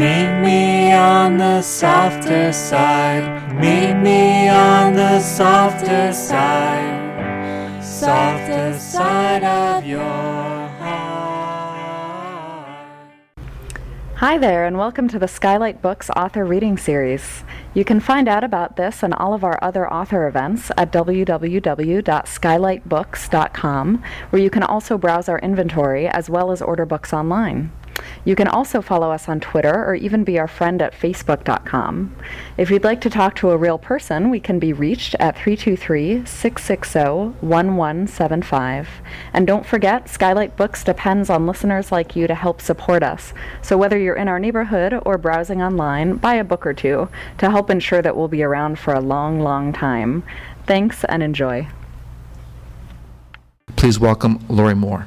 Meet me on the softer side. Meet me on the softer side. Softer side of your heart. Hi there, and welcome to the Skylight Books author reading series. You can find out about this and all of our other author events at www.skylightbooks.com, where you can also browse our inventory as well as order books online. You can also follow us on Twitter or even be our friend at facebook.com. If you'd like to talk to a real person, we can be reached at 323-660-1175. And don't forget, Skylight Books depends on listeners like you to help support us. So whether you're in our neighborhood or browsing online, buy a book or two to help ensure that we'll be around for a long, long time. Thanks and enjoy. Please welcome Lorrie Moore.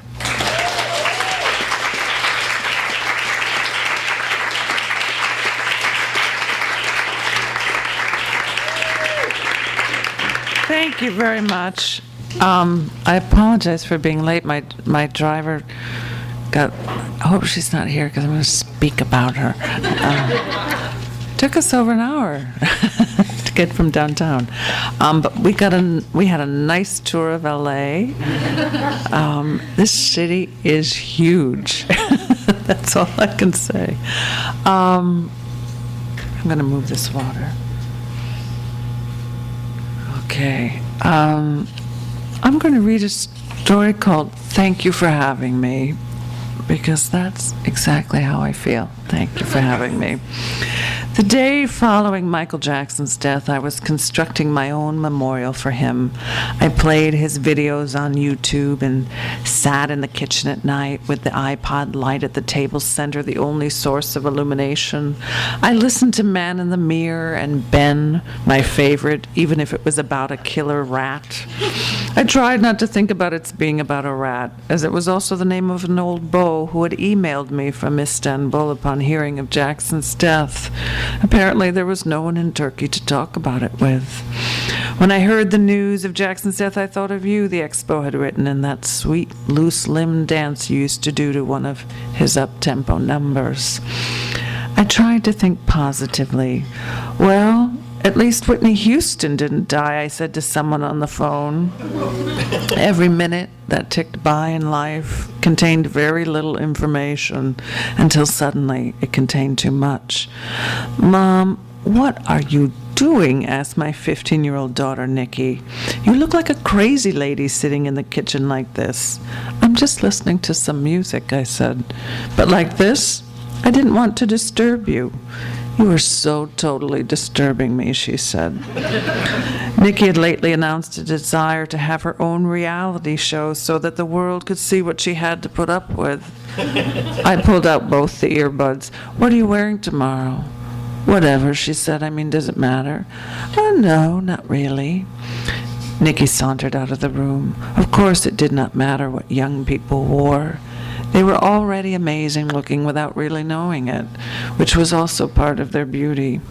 Thank you very much. I apologize for being late. My driver I hope she's not here because I'm going to speak about her. Took us over an hour to get from downtown. But we had a nice tour of LA. This city is huge. That's all I can say. I'm going to move this water. Okay. I'm going to read a story called Thank You for Having Me, because that's exactly how I feel. Thank you for having me. The day following Michael Jackson's death, I was constructing my own memorial for him. I played his videos on YouTube and sat in the kitchen at night with the iPod light at the table center, the only source of illumination. I listened to Man in the Mirror and Ben, my favorite, even if it was about a killer rat. I tried not to think about it being about a rat, as it was also the name of an old beau who had emailed me from Istanbul upon hearing of Jackson's death. Apparently, there was no one in Turkey to talk about it with. When I heard the news of Jackson's death, I thought of you, the expo had written in that sweet, loose-limbed dance you used to do to one of his up-tempo numbers. I tried to think positively. Well, at least Whitney Houston didn't die, I said to someone on the phone. Every minute that ticked by in life contained very little information until suddenly it contained too much. Mom, what are you doing? Asked my 15-year-old daughter, Nikki. You look like a crazy lady sitting in the kitchen like this. I'm just listening to some music, I said. But like this? I didn't want to disturb you. You were so totally disturbing me, she said. Nikki had lately announced a desire to have her own reality show so that the world could see what she had to put up with. I pulled out both the earbuds. What are you wearing tomorrow? Whatever, she said. I mean, does it matter? Oh, no, not really. Nikki sauntered out of the room. Of course it did not matter what young people wore. They were already amazing looking without really knowing it, which was also part of their beauty.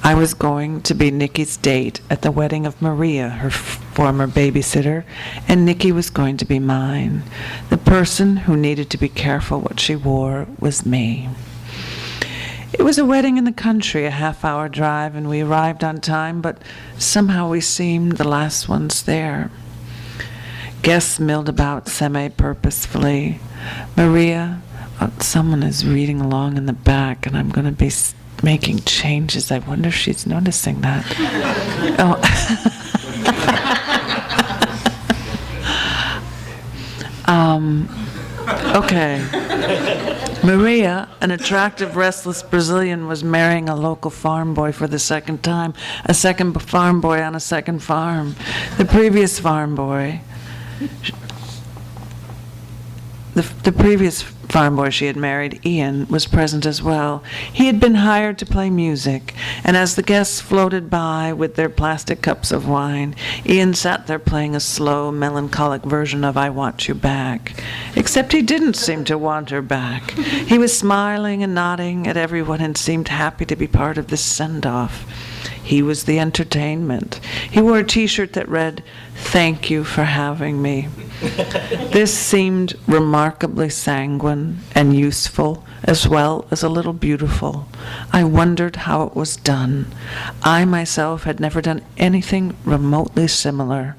I was going to be Nikki's date at the wedding of Maria, her former babysitter, and Nikki was going to be mine. The person who needed to be careful what she wore was me. It was a wedding in the country, a half-hour drive, and we arrived on time, but somehow we seemed the last ones there. Guests milled about semi-purposefully. Maria, someone is reading along in the back, and I'm going to be making changes. I wonder if she's noticing that. Oh. Okay. Maria, an attractive, restless Brazilian, was marrying a local farm boy for the second time, a second farm boy on a second farm. The previous farm boy... The previous farm boy she had married, Ian, was present as well. He had been hired to play music, and as the guests floated by with their plastic cups of wine, Ian sat there playing a slow, melancholic version of I Want You Back. Except he didn't seem to want her back. He was smiling and nodding at everyone and seemed happy to be part of this send-off. He was the entertainment. He wore a T-shirt that read, "Thank you for having me." This seemed remarkably sanguine and useful, as well as a little beautiful. I wondered how it was done. I myself had never done anything remotely similar.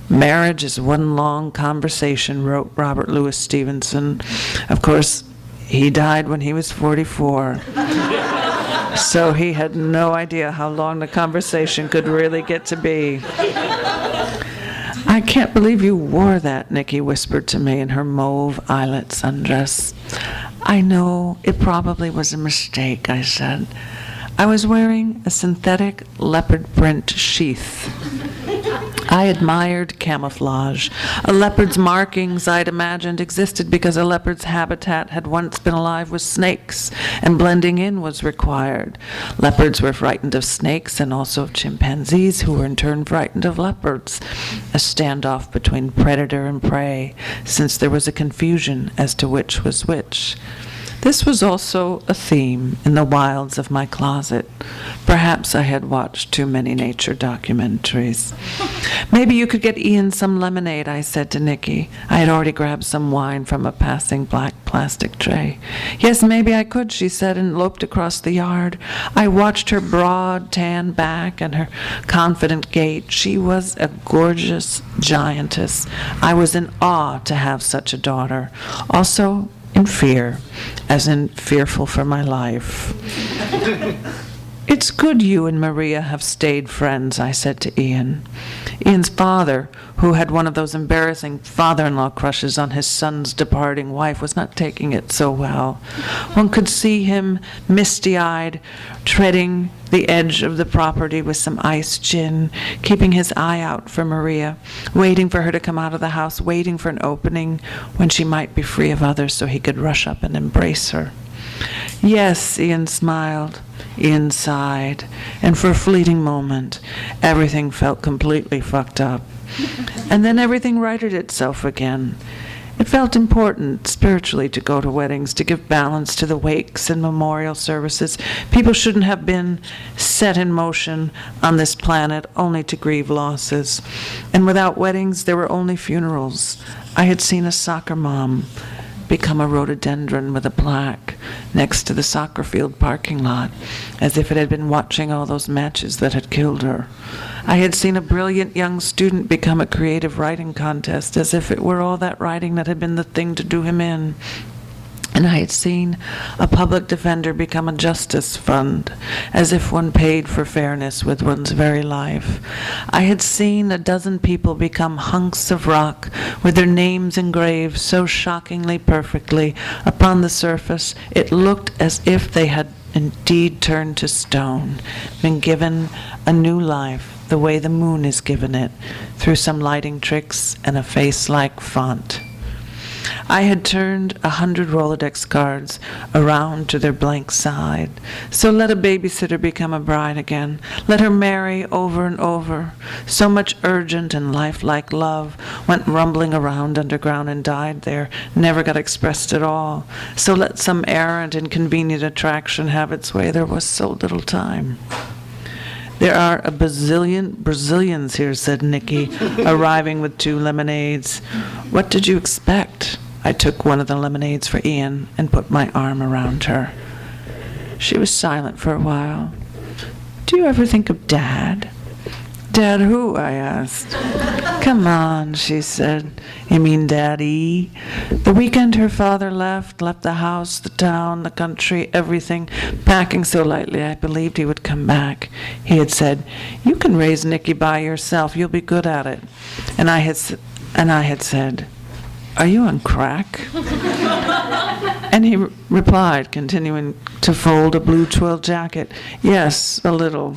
Marriage is one long conversation, wrote Robert Louis Stevenson. Of course, he died when he was 44. So he had no idea how long the conversation could really get to be. I can't believe you wore that, Nikki whispered to me in her mauve eyelet sundress. I know, it probably was a mistake, I said. I was wearing a synthetic leopard print sheath. I admired camouflage. A leopard's markings, I'd imagined, existed because a leopard's habitat had once been alive with snakes, and blending in was required. Leopards were frightened of snakes and also of chimpanzees, who were in turn frightened of leopards. A standoff between predator and prey, since there was a confusion as to which was which. This was also a theme in the wilds of my closet. Perhaps I had watched too many nature documentaries. Maybe you could get Ian some lemonade, I said to Nikki. I had already grabbed some wine from a passing black plastic tray. Yes, maybe I could, she said, and loped across the yard. I watched her broad, tan back and her confident gait. She was a gorgeous giantess. I was in awe to have such a daughter. Also, in fear, as in fearful for my life. It's good you and Maria have stayed friends, I said to Ian. Ian's father, who had one of those embarrassing father-in-law crushes on his son's departing wife, was not taking it so well. One could see him, misty-eyed, treading the edge of the property with some iced gin, keeping his eye out for Maria, waiting for her to come out of the house, waiting for an opening when she might be free of others so he could rush up and embrace her. Yes, Ian smiled. Ian sighed, and for a fleeting moment, everything felt completely fucked up. And then everything righted itself again. It felt important, spiritually, to go to weddings, to give balance to the wakes and memorial services. People shouldn't have been set in motion on this planet only to grieve losses. And without weddings, there were only funerals. I had seen a soccer mom become a rhododendron with a plaque next to the soccer field parking lot, as if it had been watching all those matches that had killed her. I had seen a brilliant young student become a creative writing contest, as if it were all that writing that had been the thing to do him in. And I had seen a public defender become a justice fund, as if one paid for fairness with one's very life. I had seen a dozen people become hunks of rock with their names engraved so shockingly perfectly upon the surface it looked as if they had indeed turned to stone, been given a new life the way the moon is given it, through some lighting tricks and a face-like font. I had turned 100 Rolodex cards around to their blank side. So let a babysitter become a bride again. Let her marry over and over. So much urgent and lifelike love went rumbling around underground and died there, never got expressed at all. So let some errant, inconvenient attraction have its way. There was so little time. There are a bazillion Brazilians here, said Nikki, arriving with 2 lemonades. What did you expect? I took one of the lemonades for Ian and put my arm around her. She was silent for a while. Do you ever think of Dad? Dad who? I asked. Come on, she said. You mean Daddy? The weekend her father left the house, the town, the country, everything, packing so lightly I believed he would come back. He had said, you can raise Nikki by yourself, you'll be good at it. And I had said, are you on crack? And he replied, continuing to fold a blue twill jacket, yes, a little.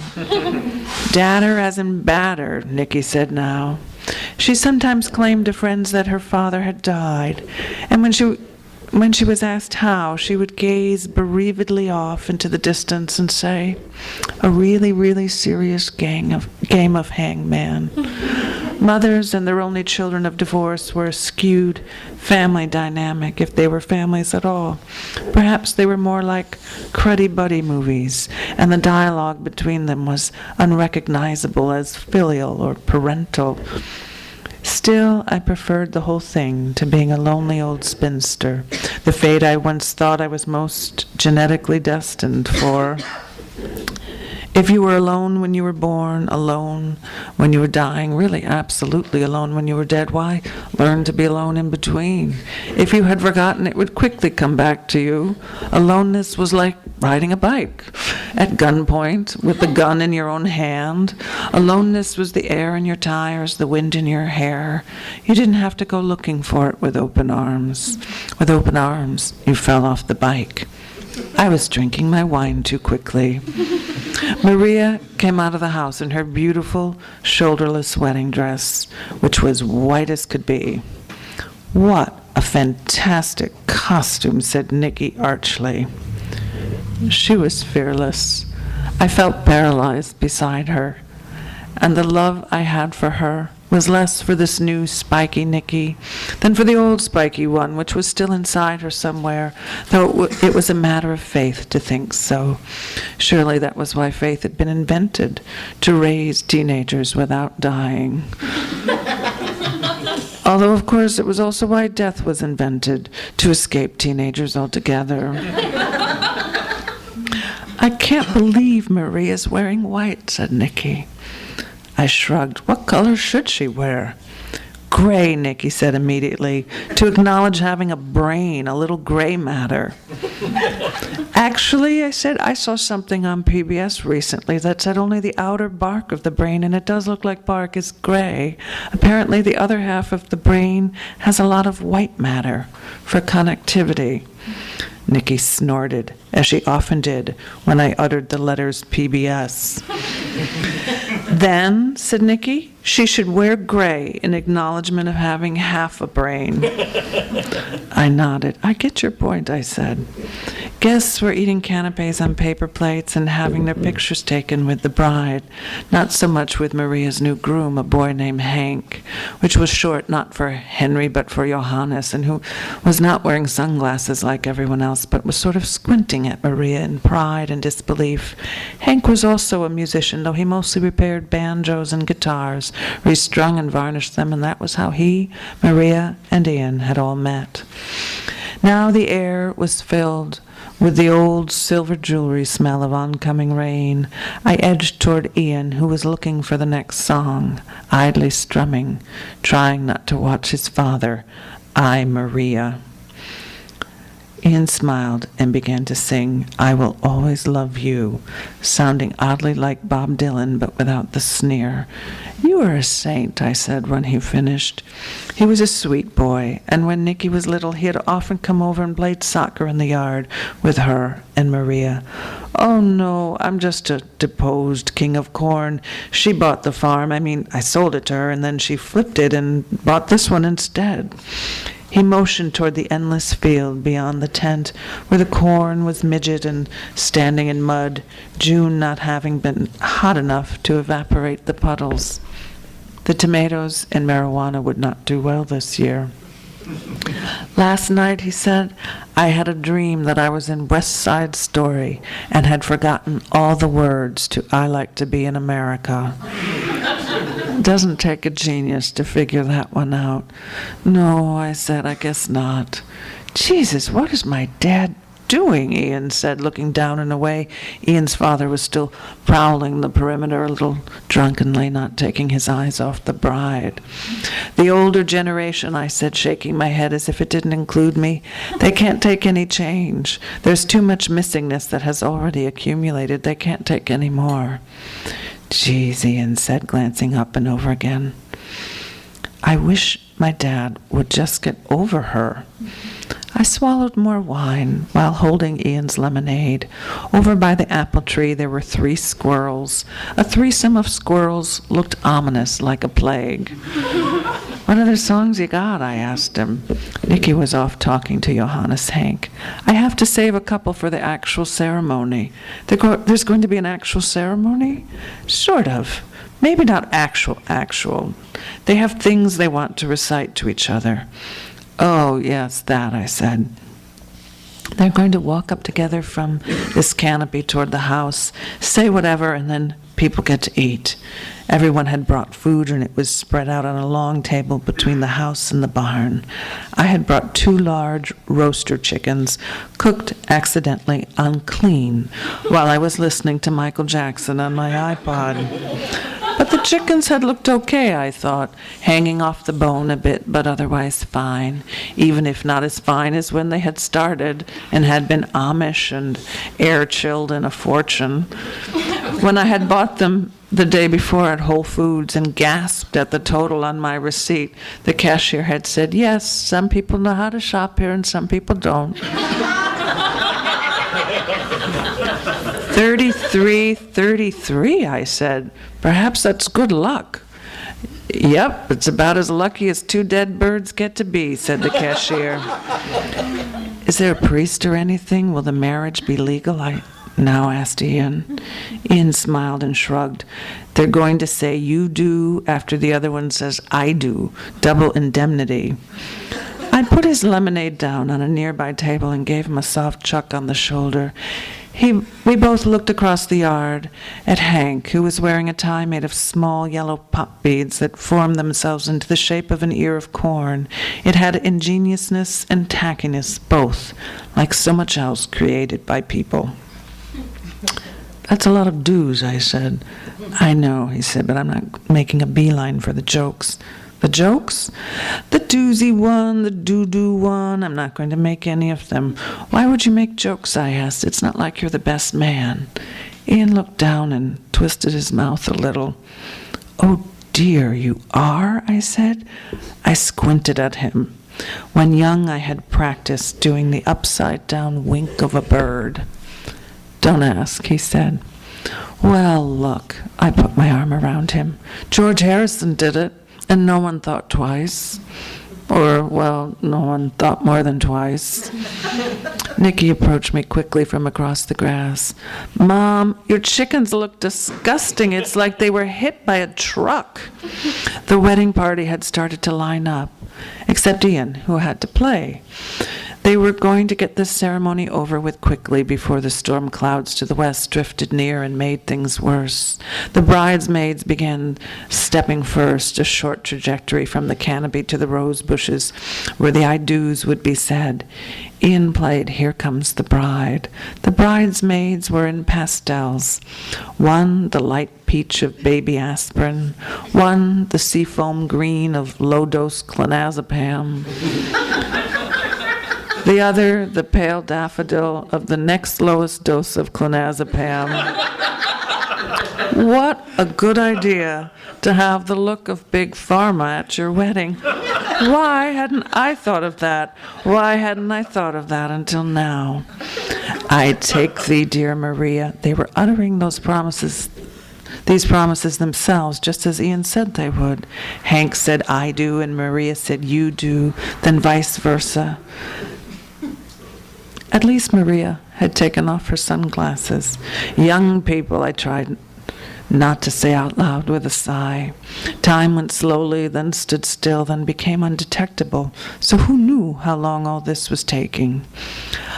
Dadder as in batter, Nikki said now. She sometimes claimed to friends that her father had died, and when she was asked how, she would gaze bereavedly off into the distance and say, a really, really serious game of hangman. Mothers and their only children of divorce were a skewed family dynamic, if they were families at all. Perhaps they were more like cruddy buddy movies, and the dialogue between them was unrecognizable as filial or parental. Still, I preferred the whole thing to being a lonely old spinster, the fate I once thought I was most genetically destined for. If you were alone when you were born, alone when you were dying, really absolutely alone when you were dead, why learn to be alone in between? If you had forgotten, it would quickly come back to you. Aloneness was like riding a bike at gunpoint with the gun in your own hand. Aloneness was the air in your tires, the wind in your hair. You didn't have to go looking for it with open arms. With open arms, you fell off the bike. I was drinking my wine too quickly. Maria came out of the house in her beautiful, shoulderless wedding dress, which was white as could be. "What a fantastic costume," said Nicky archly. She was fearless. I felt paralyzed beside her, and the love I had for her was less for this new spiky Nicky than for the old spiky one, which was still inside her somewhere, though it was a matter of faith to think so. Surely that was why faith had been invented, to raise teenagers without dying. Although, of course, it was also why death was invented, to escape teenagers altogether. "I can't believe Maria's wearing white," said Nicky. I shrugged. What color should she wear? "Gray," Nicky said immediately, to acknowledge having a brain, a little gray matter. "Actually," I said, "I saw something on PBS recently that said only the outer bark of the brain, and it does look like bark, is gray. Apparently the other half of the brain has a lot of white matter for connectivity." Nicky snorted, as she often did when I uttered the letters PBS. "Then," said Nicky, "she should wear gray in acknowledgement of having half a brain." I nodded. "I get your point," I said. Guests were eating canapes on paper plates and having their pictures taken with the bride, not so much with Maria's new groom, a boy named Hank, which was short not for Henry but for Johannes, and who was not wearing sunglasses like everyone else, but was sort of squinting at Maria in pride and disbelief. Hank was also a musician, though he mostly repaired banjos and guitars, restrung and varnished them, and that was how he, Maria, and Ian had all met. Now the air was filled with the old silver jewelry smell of oncoming rain. I edged toward Ian, who was looking for the next song, idly strumming, trying not to watch his father, I, Maria. Ian smiled and began to sing, "I Will Always Love You," sounding oddly like Bob Dylan, but without the sneer. "You are a saint," I said when he finished. He was a sweet boy, and when Nicky was little, he had often come over and played soccer in the yard with her and Maria. "Oh, no, I'm just a deposed king of corn. She bought the farm. I sold it to her, and then she flipped it and bought this one instead." He motioned toward the endless field beyond the tent, where the corn was midget and standing in mud, June not having been hot enough to evaporate the puddles. The tomatoes and marijuana would not do well this year. "Last night," he said, "I had a dream that I was in West Side Story and had forgotten all the words to I Like to Be in America." Doesn't take a genius to figure that one out. "No," I said, "I guess not." "Jesus, what is my dad doing?" Ian said, looking down and away. Ian's father was still prowling the perimeter a little drunkenly, not taking his eyes off the bride. "The older generation," I said, shaking my head as if it didn't include me. "They can't take any change. There's too much missingness that has already accumulated. They can't take any more." "Geez," Ian said, glancing up and over again. "I wish my dad would just get over her." I swallowed more wine while holding Ian's lemonade. Over by the apple tree there were 3 squirrels. A threesome of squirrels looked ominous, like a plague. "What other songs you got?" I asked him. Nicky was off talking to Johannes Hank. "I have to save a couple for the actual ceremony." There's going to be an actual ceremony? Sort of. Maybe not actual. They have things they want to recite to each other. "Oh, yes, that," I said. They're going to walk up together from this canopy toward the house, say whatever, and then people get to eat. Everyone had brought food, and it was spread out on a long table between the house and the barn. I had brought 2 large roaster chickens, cooked accidentally unclean, while I was listening to Michael Jackson on my iPod. But the chickens had looked okay, I thought, hanging off the bone a bit, but otherwise fine, even if not as fine as when they had started and had been Amish and air-chilled in a fortune. When I had bought them the day before at Whole Foods and gasped at the total on my receipt, the cashier had said, "Yes, some people know how to shop here and some people don't." 33, I said. "Perhaps that's good luck." "Yep, it's about as lucky as 2 dead birds get to be," said the cashier. "Is there a priest or anything? Will the marriage be legal?" I now asked Ian. Ian smiled and shrugged. "They're going to say you do after the other one says I do. Double indemnity." I put his lemonade down on a nearby table and gave him a soft chuck on the shoulder. We both looked across the yard at Hank, who was wearing a tie made of small yellow pop beads that formed themselves into the shape of an ear of corn. It had ingeniousness and tackiness, both, like so much else created by people. "That's a lot of do's," I said. "I know," he said, "but I'm not making a beeline for the jokes." "The jokes?" "The doozy one, the doo-doo one. I'm not going to make any of them." "Why would you make jokes?" I asked. "It's not like you're the best man." Ian looked down and twisted his mouth a little. "Oh dear, you are?" I said. I squinted at him. When young, I had practiced doing the upside-down wink of a bird. "Don't ask," he said. "Well, look," I put my arm around him. "George Harrison did it. And no one thought twice. Or, well, no one thought more than twice." Nikki approached me quickly from across the grass. "Mom, your chickens look disgusting. It's like they were hit by a truck." The wedding party had started to line up, except Ian, who had to play. They were going to get this ceremony over with quickly before the storm clouds to the west drifted near and made things worse. The bridesmaids began stepping first, a short trajectory from the canopy to the rose bushes, where the I do's would be said. Ian played "Here Comes the Bride." The bridesmaids were in pastels. One, the light peach of baby aspirin. One, the seafoam green of low-dose clonazepam. The other, the pale daffodil of the next lowest dose of clonazepam. What a good idea to have the look of Big Pharma at your wedding. Why hadn't I thought of that? Why hadn't I thought of that until now? "I take thee, dear Maria." They were uttering these promises themselves, just as Ian said they would. Hank said "I do," and Maria said "you do," then vice versa. At least Maria had taken off her sunglasses. "Young people," I tried not to say out loud with a sigh. Time went slowly, then stood still, then became undetectable. So who knew how long all this was taking?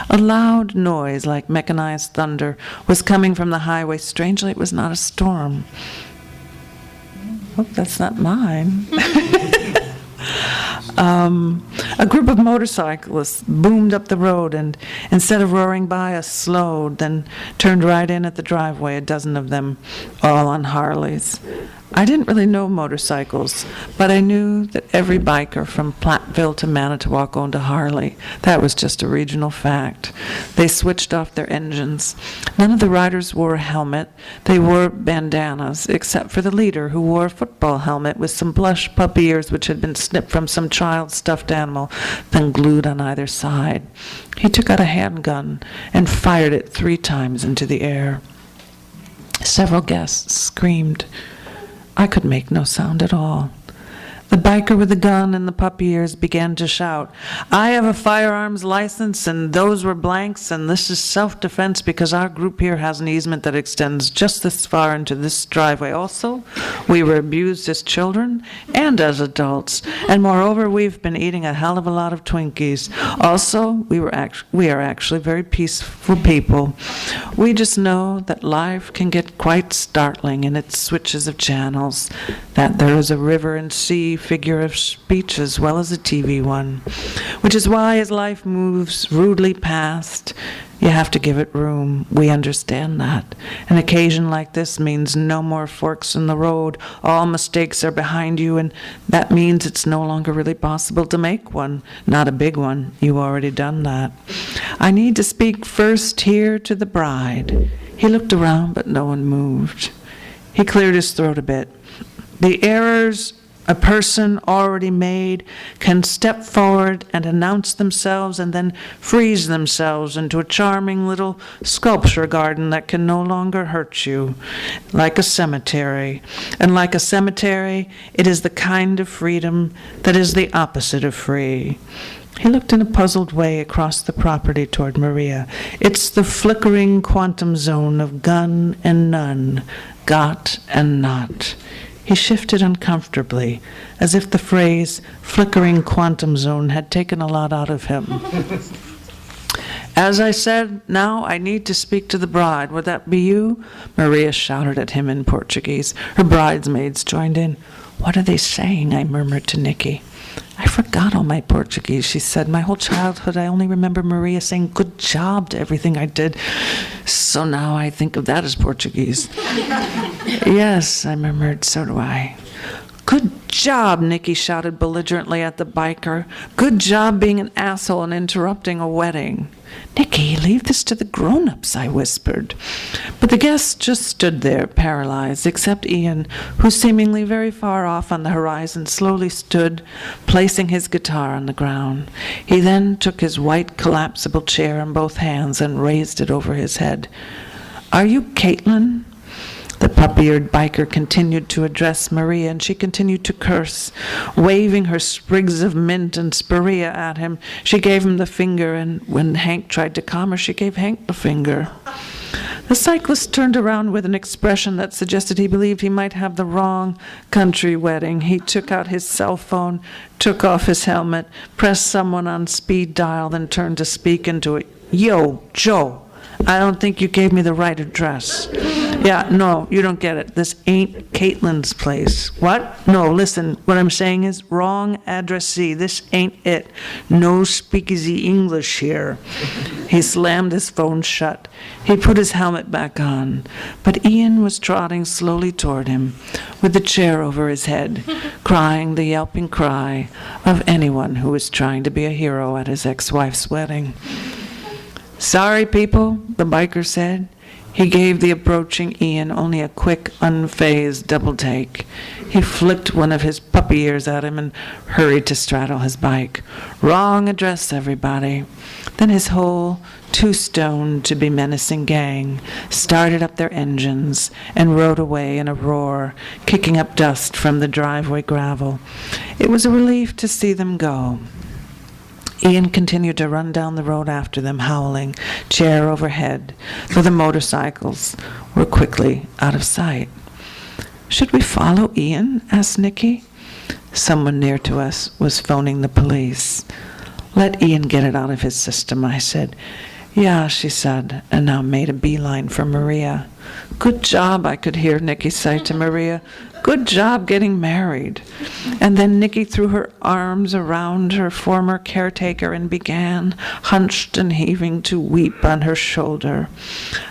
A loud noise, like mechanized thunder, was coming from the highway. Strangely, it was not a storm. Oh, that's not mine. A group of motorcyclists boomed up the road, and instead of roaring by us, slowed, then turned right in at the driveway, a dozen of them, all on Harleys. I didn't really know motorcycles, but I knew that every biker from Platteville to Manitowoc owned a Harley. That was just a regional fact. They switched off their engines. None of the riders wore a helmet. They wore bandanas, except for the leader, who wore a football helmet with some plush puppy ears which had been snipped from some child's stuffed animal, then glued on either side. He took out a handgun and fired it 3 times into the air. Several guests screamed. I could make no sound at all. The biker with the gun and the puppy ears began to shout, "I have a firearms license, and those were blanks, and this is self-defense because our group here has an easement that extends just this far into this driveway. Also, we were abused as children and as adults, and moreover, we've been eating a hell of a lot of Twinkies. Also, we are actually very peaceful people. We just know that life can get quite startling in its switches of channels, that there is a river and sea figure of speech as well as a TV one, which is why as life moves rudely past, you have to give it room. We understand that. An occasion like this means no more forks in the road. All mistakes are behind you, and that means it's no longer really possible to make one. Not a big one. You've already done that. I need to speak first here to the bride." He looked around, but no one moved. He cleared his throat a bit. "The errors a person already made can step forward and announce themselves and then freeze themselves into a charming little sculpture garden that can no longer hurt you, like a cemetery. And like a cemetery, it is the kind of freedom that is the opposite of free." He looked in a puzzled way across the property toward Maria. "It's the flickering quantum zone of gun and none, got and not." He shifted uncomfortably, as if the phrase flickering quantum zone had taken a lot out of him. "As I said, now I need to speak to the bride. Would that be you?" Maria shouted at him in Portuguese. Her bridesmaids joined in. "What are they saying?" I murmured to Nikki. "I forgot all my Portuguese," she said. "My whole childhood I only remember Maria saying good job to everything I did. So now I think of that as Portuguese." "Yes," I murmured, "so do I." "Good job," Nikki shouted belligerently at the biker. "Good job being an asshole and interrupting a wedding." "Nikki, leave this to the grown-ups," I whispered. But the guests just stood there, paralyzed, except Ian, who seemingly very far off on the horizon slowly stood, placing his guitar on the ground. He then took his white collapsible chair in both hands and raised it over his head. "Are you Caitlin?" The puppy-eared biker continued to address Maria, and she continued to curse. Waving her sprigs of mint and spirea at him, she gave him the finger, and when Hank tried to calm her, she gave Hank the finger. The cyclist turned around with an expression that suggested he believed he might have the wrong country wedding. He took out his cell phone, took off his helmet, pressed someone on speed dial, then turned to speak into it. "Yo, Joe, I don't think you gave me the right address." "Yeah, no, you don't get it. This ain't Caitlin's place." "What? No, listen, what I'm saying is wrong addressee. This ain't it. No speakeasy English here." He slammed his phone shut. He put his helmet back on. But Ian was trotting slowly toward him, with the chair over his head, crying the yelping cry of anyone who was trying to be a hero at his ex-wife's wedding. "Sorry, people," the biker said. He gave the approaching Ian only a quick, unfazed double take. He flicked one of his puppy ears at him and hurried to straddle his bike. "Wrong address, everybody." Then his whole too-stoned-to-be menacing gang started up their engines and rode away in a roar, kicking up dust from the driveway gravel. It was a relief to see them go. Ian continued to run down the road after them, howling, chair overhead, though the motorcycles were quickly out of sight. "Should we follow Ian?" asked Nikki. Someone near to us was phoning the police. "Let Ian get it out of his system," I said. "Yeah," she said, and now made a beeline for Maria. "Good job," I could hear Nikki say to Maria. "Good job getting married." And then Nikki threw her arms around her former caretaker and began, hunched and heaving, to weep on her shoulder.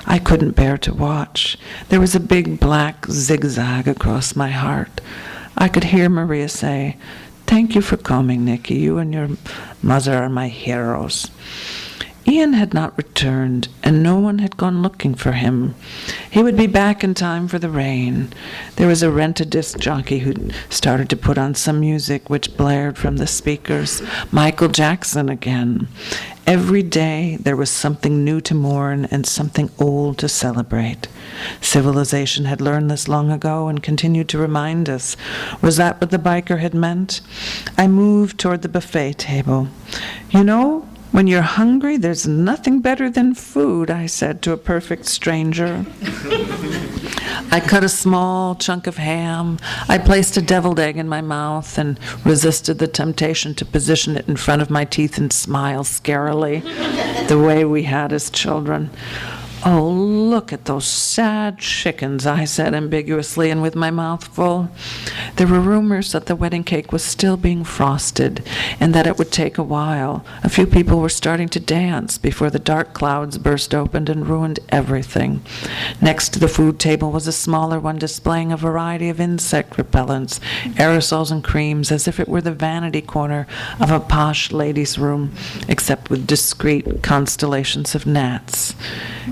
I couldn't bear to watch. There was a big black zigzag across my heart. I could hear Maria say, "Thank you for coming, Nikki. You and your mother are my heroes." Ian had not returned, and no one had gone looking for him. He would be back in time for the rain. There was a rent-a-disc jockey who started to put on some music which blared from the speakers. Michael Jackson again. Every day there was something new to mourn and something old to celebrate. Civilization had learned this long ago and continued to remind us. Was that what the biker had meant? I moved toward the buffet table. You know, when you're hungry, there's nothing better than food, I said to a perfect stranger. I cut a small chunk of ham. I placed a deviled egg in my mouth and resisted the temptation to position it in front of my teeth and smile scarily, the way we had as children. Oh, look at those sad chickens, I said ambiguously and with my mouth full. There were rumors that the wedding cake was still being frosted and that it would take a while. A few people were starting to dance before the dark clouds burst open and ruined everything. Next to the food table was a smaller one displaying a variety of insect repellents, aerosols and creams, as if it were the vanity corner of a posh lady's room, except with discreet constellations of gnats.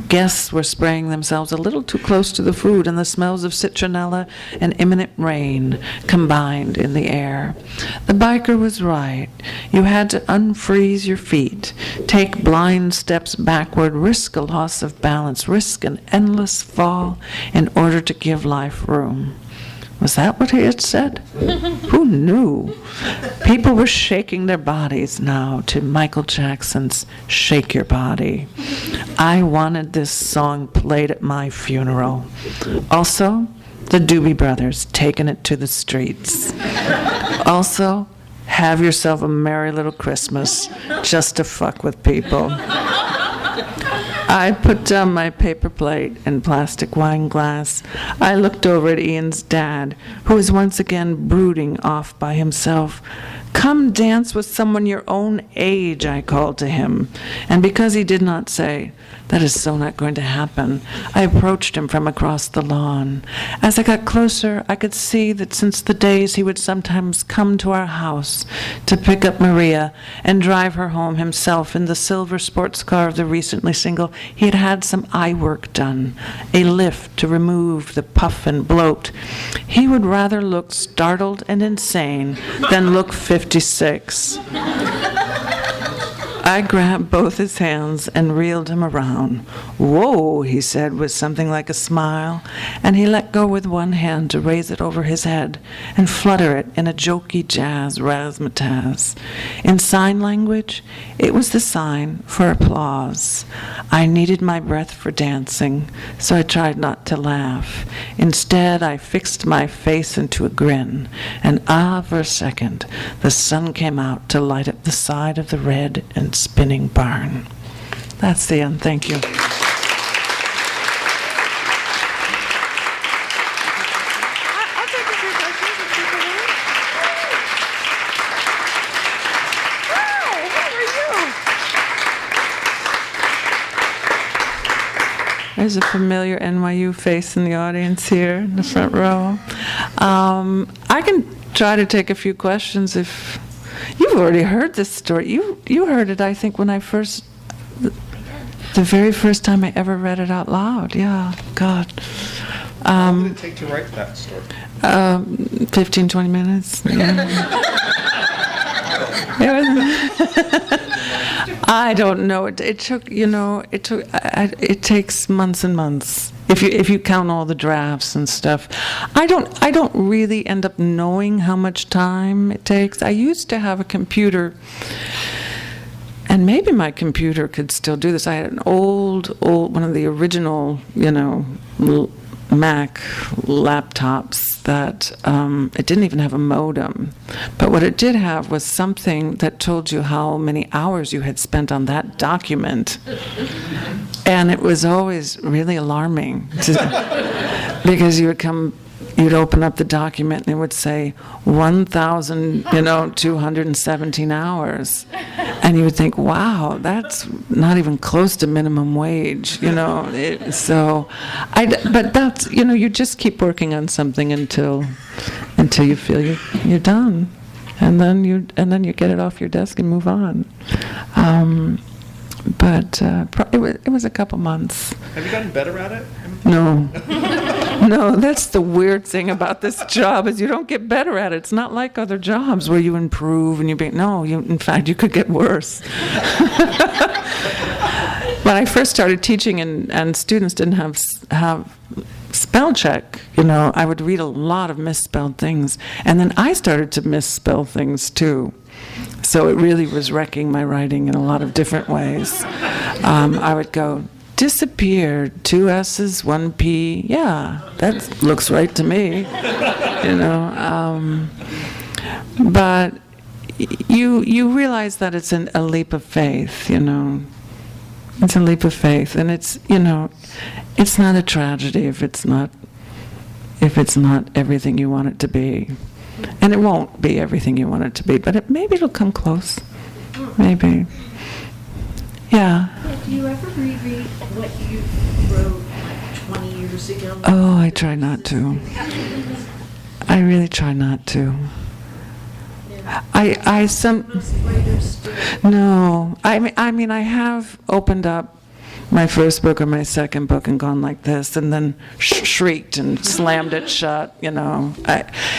Guests were spraying themselves a little too close to the food, and the smells of citronella and imminent rain combined in the air. The biker was right. You had to unfreeze your feet, take blind steps backward, risk a loss of balance, risk an endless fall in order to give life room. Was that what he had said? Who knew? People were shaking their bodies now to Michael Jackson's Shake Your Body. I wanted this song played at my funeral. Also, the Doobie Brothers taking it to the streets. Also, have yourself a merry little Christmas just to fuck with people. I put down my paper plate and plastic wine glass. I looked over at Ian's dad, who was once again brooding off by himself. "Come dance with someone your own age," I called to him. And because he did not say, "That is so not going to happen," I approached him from across the lawn. As I got closer, I could see that since the days he would sometimes come to our house to pick up Maria and drive her home himself in the silver sports car of the recently single, he had had some eye work done, a lift to remove the puff and bloat. He would rather look startled and insane than look 56. I grabbed both his hands and reeled him around. "Whoa," he said with something like a smile, and he let go with one hand to raise it over his head and flutter it in a jokey jazz razzmatazz. In sign language, it was the sign for applause. I needed my breath for dancing, so I tried not to laugh. Instead, I fixed my face into a grin, and for a second, the sun came out to light up the side of the red and spinning barn. That's the end. Thank you. I'll take a few questions if people want. Hi, how are you? There's a familiar NYU face in the audience here in the front row. I can try to take a few questions if you've already heard this story. You heard it, I think, when I first, the very first time I ever read it out loud. Yeah, God. How long did it take to write that story? 15, 20 minutes. Yeah. I don't know. It took, it takes months and months. If you count all the drafts and stuff. I don't really end up knowing how much time it takes. I used to have a computer, and maybe my computer could still do this. I had an old one of the original, Mac laptops that it didn't even have a modem. But what it did have was something that told you how many hours you had spent on that document. And it was always really alarming because you'd open up the document and it would say 1,217 hours. And you would think, wow, that's not even close to minimum wage, but that's, you just keep working on something until you feel you're done. And then you get it off your desk and move on. But it was a couple months. Have you gotten better at it? No. No, that's the weird thing about this job is you don't get better at it. It's not like other jobs where you improve and in fact, you could get worse. When I first started teaching and students didn't have spell check, I would read a lot of misspelled things. And then I started to misspell things too. So it really was wrecking my writing in a lot of different ways. I would go, disappeared, 2 S's, 1 P. Yeah, that looks right to me. But you realize that it's a leap of faith, It's a leap of faith, and it's not a tragedy if it's not everything you want it to be, and it won't be everything you want it to be, but maybe it'll come close, maybe. Yeah. Do you ever reread what you wrote like 20 years ago? Oh, I try not to. I really try not to. Most writers do. No, I mean, I have opened up my first book or my second book and gone like this, and then shrieked and slammed it shut.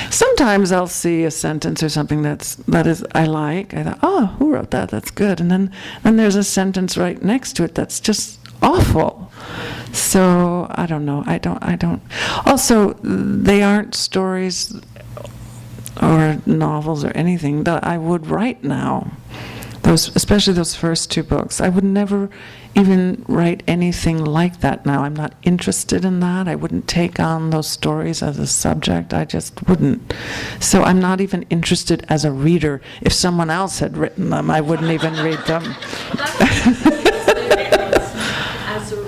Sometimes I'll see a sentence or something that is I like. I thought, oh, who wrote that? That's good. And then there's a sentence right next to it that's just awful. So I don't know. I don't. Also, they aren't stories or novels or anything that I would write now. Especially those first 2 books. I would never even write anything like that now. I'm not interested in that. I wouldn't take on those stories as a subject. I just wouldn't. So I'm not even interested as a reader. If someone else had written them, I wouldn't even read them. As a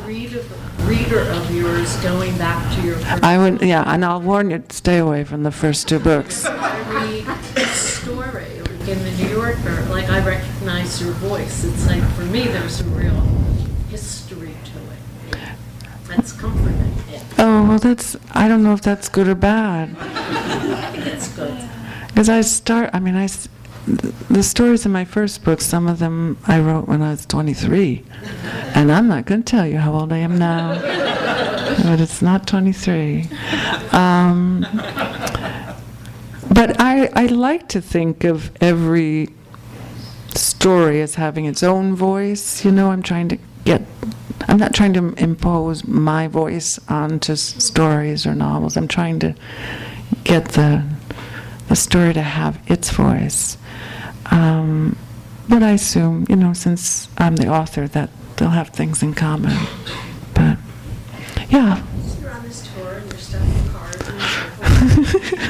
reader of yours, going back to your first I would, yeah, and I'll warn you, stay away from the first 2 books. I read a story in the New Yorker, like I recognize your voice. It's like, for me, there's a real history to it. That's comforting. Oh, well, I don't know if that's good or bad. I think it's good. Because the stories in my first book, some of them I wrote when I was 23. And I'm not going to tell you how old I am now. But it's not 23. But I like to think of every story as having its own voice. I'm not trying to impose my voice onto stories or novels. I'm trying to get the story to have its voice. But I assume, since I'm the author, that they'll have things in common. But, yeah. You're on this tour and you're stuck in cars and so forth.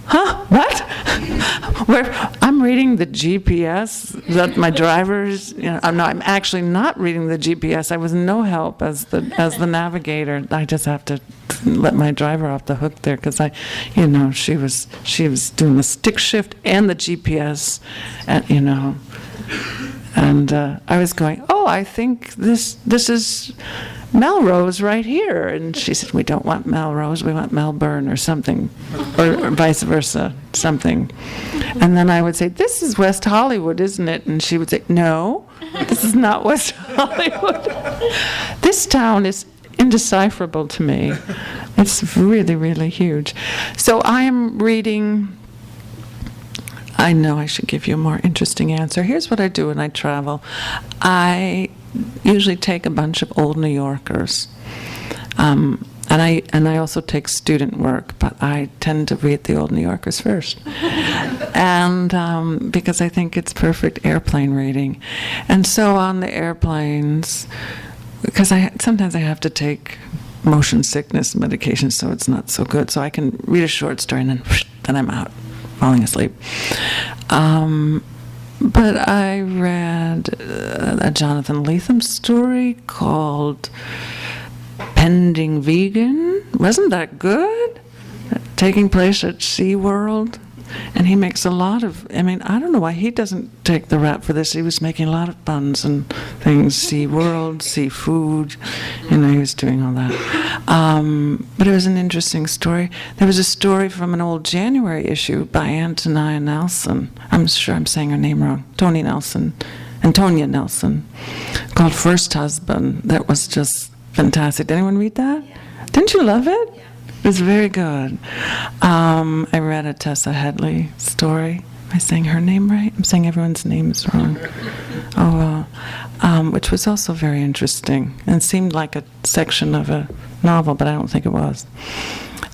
Huh? What? I'm reading the GPS that my drivers. I'm actually not reading the GPS. I was no help as the navigator. I just have to let my driver off the hook there because she was doing the stick shift and the GPS, and I was going, oh, I think this is Melrose right here. And she said, we don't want Melrose, we want Melbourne or something, or vice versa, something. And then I would say, this is West Hollywood, isn't it? And she would say, no, this is not West Hollywood. This town is indecipherable to me. It's really, really huge. So I am reading. I know I should give you a more interesting answer. Here's what I do when I travel. I usually take a bunch of old New Yorkers. And I also take student work, but I tend to read the old New Yorkers first. And because I think it's perfect airplane reading. And so on the airplanes, because sometimes I have to take motion sickness medication, so it's not so good. So I can read a short story and then I'm out, falling asleep. But I read a Jonathan Lethem story called Pending Vegan. Wasn't that good? Taking place at SeaWorld. And he makes a lot of, I don't know why he doesn't take the rap for this. He was making a lot of puns and things. SeaWorld, seafood, he was doing all that. But it was an interesting story. There was a story from an old January issue by Antonia Nelson. I'm sure I'm saying her name wrong. Toni Nelson. Antonia Nelson, called First Husband. That was just fantastic. Did anyone read that? Yeah. Didn't you love it? Yeah. It was very good. I read a Tessa Headley story. Am I saying her name right? I'm saying everyone's name is wrong. Which was also very interesting and seemed like a section of a novel, but I don't think it was.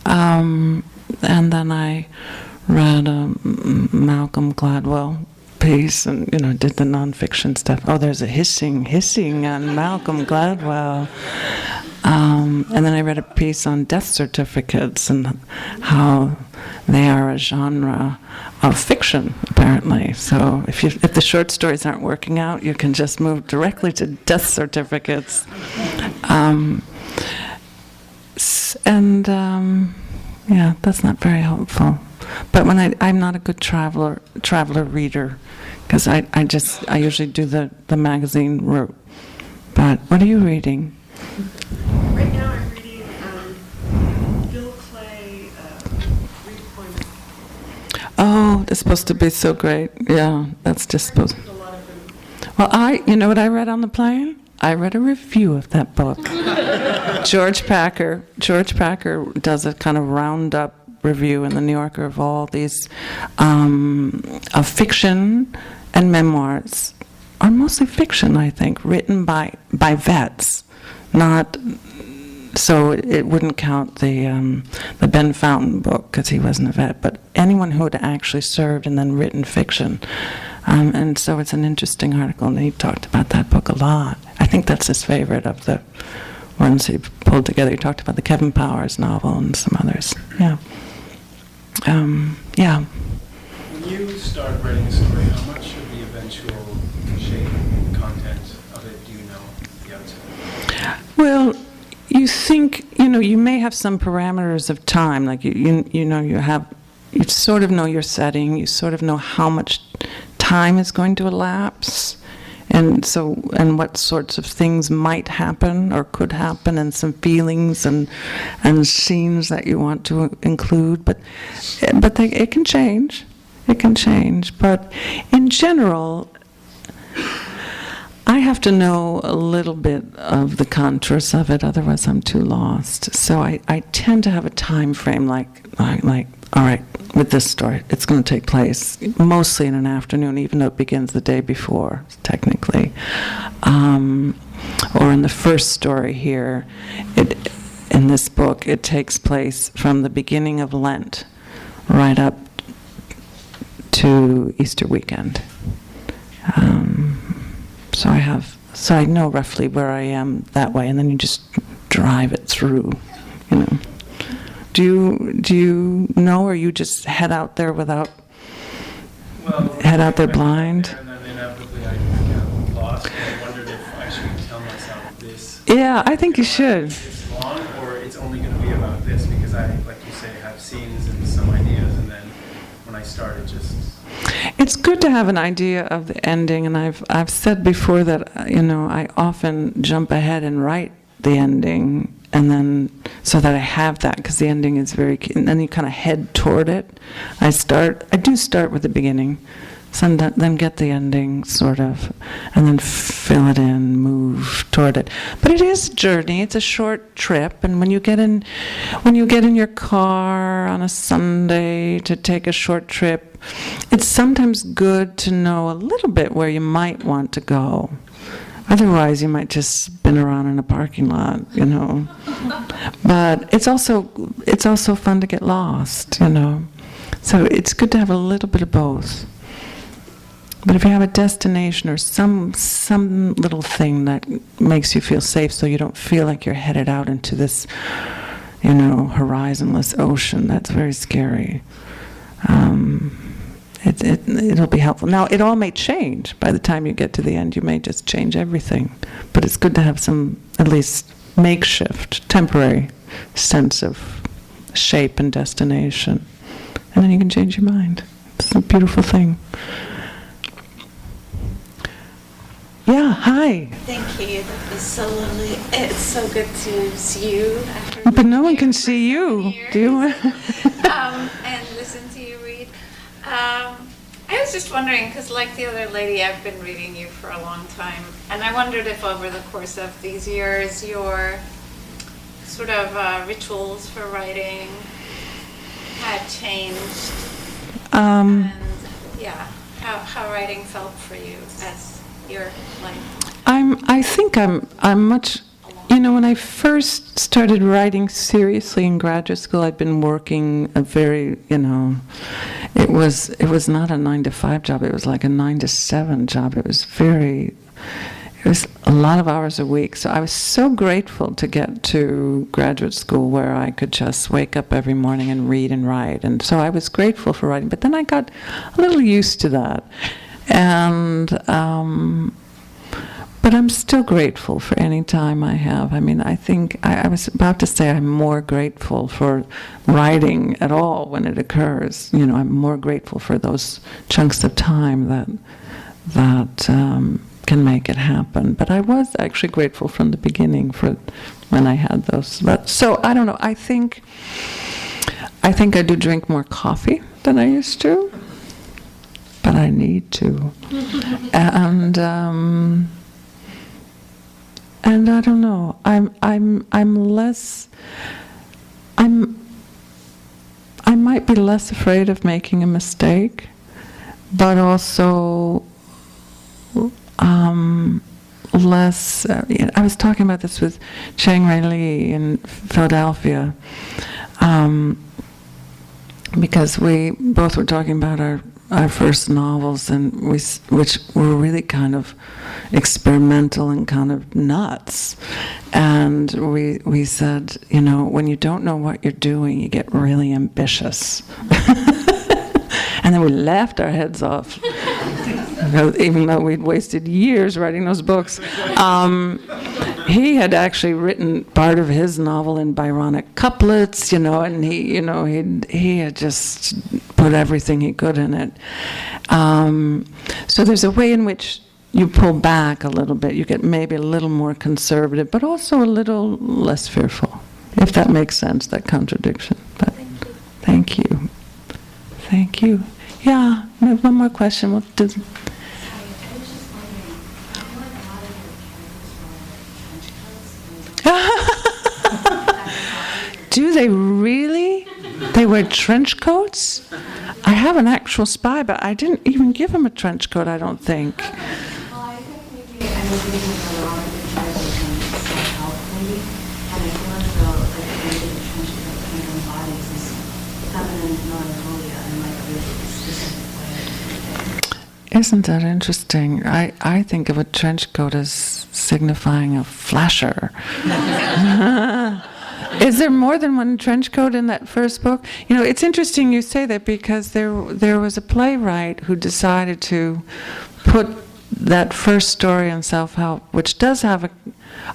And then I read a Malcolm Gladwell piece and, did the nonfiction stuff. Oh, there's a hissing on Malcolm Gladwell. And then I read a piece on death certificates and how they are a genre of fiction, apparently. So if the short stories aren't working out, you can just move directly to death certificates. Yeah, that's not very helpful. But when I'm not a good traveler reader, because I usually do the magazine route. But what are you reading? Right now I'm reading Bill Clay, Read. Oh, that's supposed to be so great. Yeah, that's just supposed. A lot of them. Well, you know what I read on the plane? I read a review of that book. George Packer does a kind of roundup review in the New Yorker of all these of fiction and memoirs, are mostly fiction, I think, written by vets, not. So it wouldn't count the Ben Fountain book because he wasn't a vet, but anyone who had actually served and then written fiction. And so it's an interesting article, and he talked about that book a lot. I think that's his favorite of the ones he pulled together. He talked about the Kevin Powers novel and some others. Yeah. Yeah. When you start writing a story, how much of the eventual shape and content of it do you know at the outset? Well, you think, you may have some parameters of time, like you sort of know your setting, you sort of know how much time is going to elapse, and what sorts of things might happen or could happen, and some feelings and scenes that you want to include, but it can change. It can change, but in general, I have to know a little bit of the contours of it, otherwise I'm too lost. So I tend to have a time frame like, all right, with this story, it's going to take place mostly in an afternoon, even though it begins the day before, technically. Or in the first story here, in this book, it takes place from the beginning of Lent right up to Easter weekend. So I know roughly where I am that way, and then you just drive it through, Do you know, or you just head out there blind? And then inevitably I get lost, and I wondered if I should tell myself this. Yeah, I think you should. It's long, or it's only going to be about this, because I, like you say, have scenes and some ideas, and then when I start, it just... It's good to have an idea of the ending, and I've said before that I often jump ahead and write the ending, and then so that I have that, because the ending is very key, and then you kind of head toward it. I do start with the beginning, then get the ending sort of, and then fill it in, move toward it. But it is a journey. It's a short trip, and when you get in your car on a Sunday to take a short trip, it's sometimes good to know a little bit where you might want to go. Otherwise, you might just spin around in a parking lot, But it's also fun to get lost, So it's good to have a little bit of both. But if you have a destination or some little thing that makes you feel safe, so you don't feel like you're headed out into this, horizonless ocean, that's very scary. It'll be helpful. Now, it all may change. By the time you get to the end, you may just change everything. But it's good to have some, at least, makeshift, temporary sense of shape and destination. And then you can change your mind. It's a beautiful thing. Yeah, hi. Thank you. That was so lovely. It's so good to see you. But no one can see you. Do you want? And listen to you read. I was was just wondering, because like the other lady, I've been reading you for a long time, and I wondered if over the course of these years, your sort of rituals for writing had changed, and yeah, how writing felt for you as your life. I think I'm much. When I first started writing seriously in graduate school, I'd been working a very, it was not a 9-to-5 job. It was like a 9-to-7 job. It was a lot of hours a week. So I was so grateful to get to graduate school where I could just wake up every morning and read and write. And so I was grateful for writing. But then I got a little used to that. And but I'm still grateful for any time I have. I mean, I think I was about to say I'm more grateful for writing at all when it occurs. I'm more grateful for those chunks of time that can make it happen. But I was actually grateful from the beginning for when I had those. But so I don't know. I think I do drink more coffee than I used to, but I need to, and I don't know. I might be less afraid of making a mistake, but also less. I was talking about this with Chang Ray Lee in Philadelphia, because we both were talking about our first novels, and which were really kind of experimental and kind of nuts. And we said, when you don't know what you're doing, you get really ambitious. And then we laughed our heads off, even though we'd wasted years writing those books. He had actually written part of his novel in Byronic couplets, and he had just put everything he could in it. So there's a way in which you pull back a little bit. You get maybe a little more conservative, but also a little less fearful, if that makes sense, that contradiction. But thank you. Thank you. Yeah, one more question. What did... Do they really? They wear trench coats? I have an actual spy, but I didn't even give him a trench coat, I don't think. Well, I think maybe I'm looking at a lot of the self-help maybe, and I feel as though like maybe the trench coat kind of embodies this feminine melancholia in like a really specific way. Isn't that interesting? I think of a trench coat as signifying a flasher. Is there more than one trench coat in that first book? It's interesting you say that, because there was a playwright who decided to put that first story in self-help, which does have a...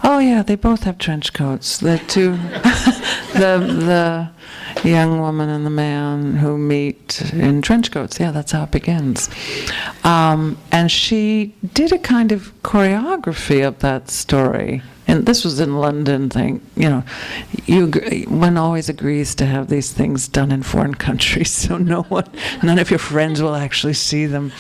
Oh yeah, they both have trench coats. The two, the young woman and the man who meet in trench coats. Yeah, that's how it begins. And she did a kind of choreography of that story. And this was in London thing, one always agrees to have these things done in foreign countries, so none of your friends will actually see them.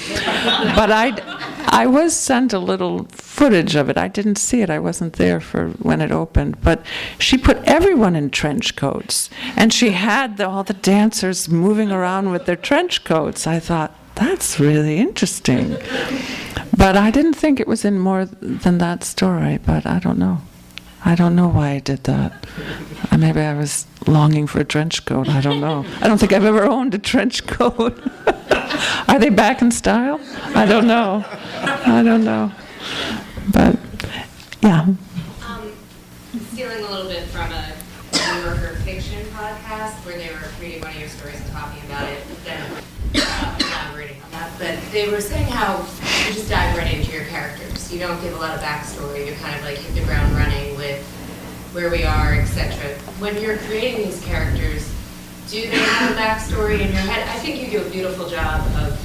But I was sent a little footage of it. I didn't see it. I wasn't there for when it opened. But she put everyone in trench coats, and she had all the dancers moving around with their trench coats. I thought, that's really interesting. But I didn't think it was in more than that story, but I don't know. I don't know why I did that. Maybe I was longing for a trench coat. I don't know. I don't think I've ever owned a trench coat. Are they back in style? I don't know. But, yeah. Stealing a little bit from a New Yorker fiction podcast where they were reading one of your stories and talking about it, but then elaborating on that. But they were saying how you just dive right into your characters. You don't give a lot of backstory. You kind of like hit the ground running with where we are, etc. When you're creating these characters, do they have a backstory in your head? I think you do a beautiful job of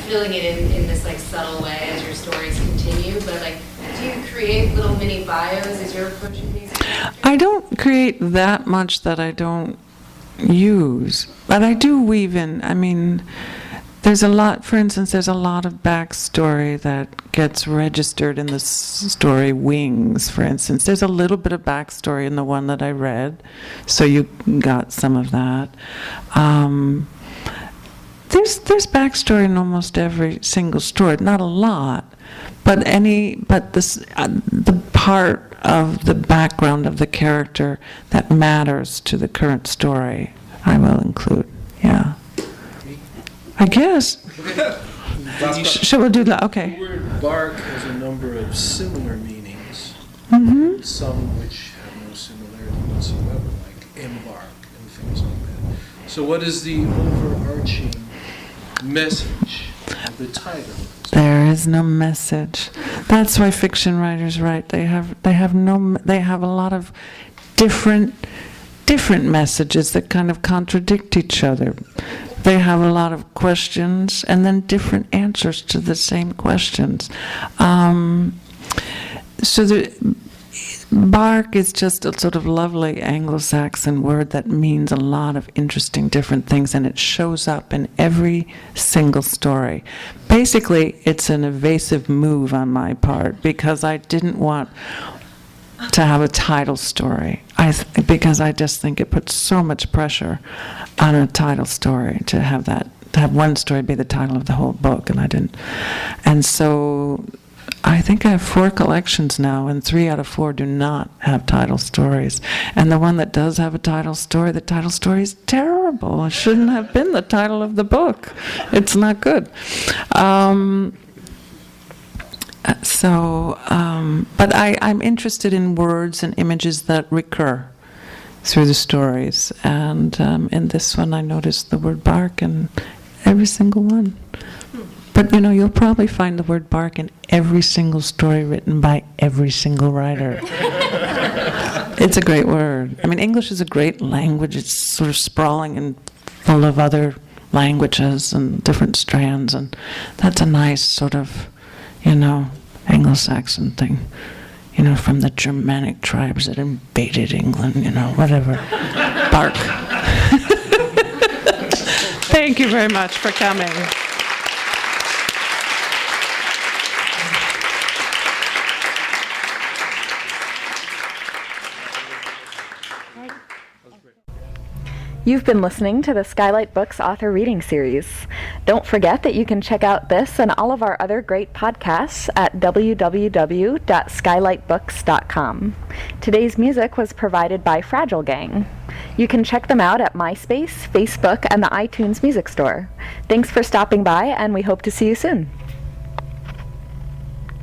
filling it in this like subtle way as your stories continue. But like, do you create little mini bios as you're approaching these characters? I don't create that much that I don't use, but I do weave in. there's a lot, for instance, there's a lot of backstory that gets registered in the story Wings, for instance. There's a little bit of backstory in the one that I read, so you got some of that. There's backstory in almost every single story, not a lot, but the part of the background of the character that matters to the current story, I will include. Yeah. I guess. Shall we do that? Okay. The word bark has a number of similar meanings, some which have no similarity whatsoever, like embark and things like that. So what is the overarching message of the title? There is no message. That's why fiction writers write. They have a lot of different messages that kind of contradict each other. They have a lot of questions and then different answers to the same questions. So the bark is just a sort of lovely Anglo-Saxon word that means a lot of interesting different things, and it shows up in every single story. Basically, it's an evasive move on my part because I didn't want to have a title story, because I just think it puts so much pressure on a title story to have one story be the title of the whole book, and I didn't. And so I think I have 4 collections now, and 3 out of 4 do not have title stories. And the one that does have a title story, the title story is terrible. It shouldn't have been the title of the book. It's not good. But I'm interested in words and images that recur through the stories. And in this one, I noticed the word bark in every single one. But, you'll probably find the word bark in every single story written by every single writer. It's a great word. I mean, English is a great language. It's sort of sprawling and full of other languages and different strands. And that's a nice sort of, Anglo-Saxon thing. From the Germanic tribes that invaded England, whatever. Bark. Thank you very much for coming. You've been listening to the Skylight Books Author Reading Series. Don't forget that you can check out this and all of our other great podcasts at www.skylightbooks.com. Today's music was provided by Fragile Gang. You can check them out at MySpace, Facebook, and the iTunes Music Store. Thanks for stopping by, and we hope to see you soon.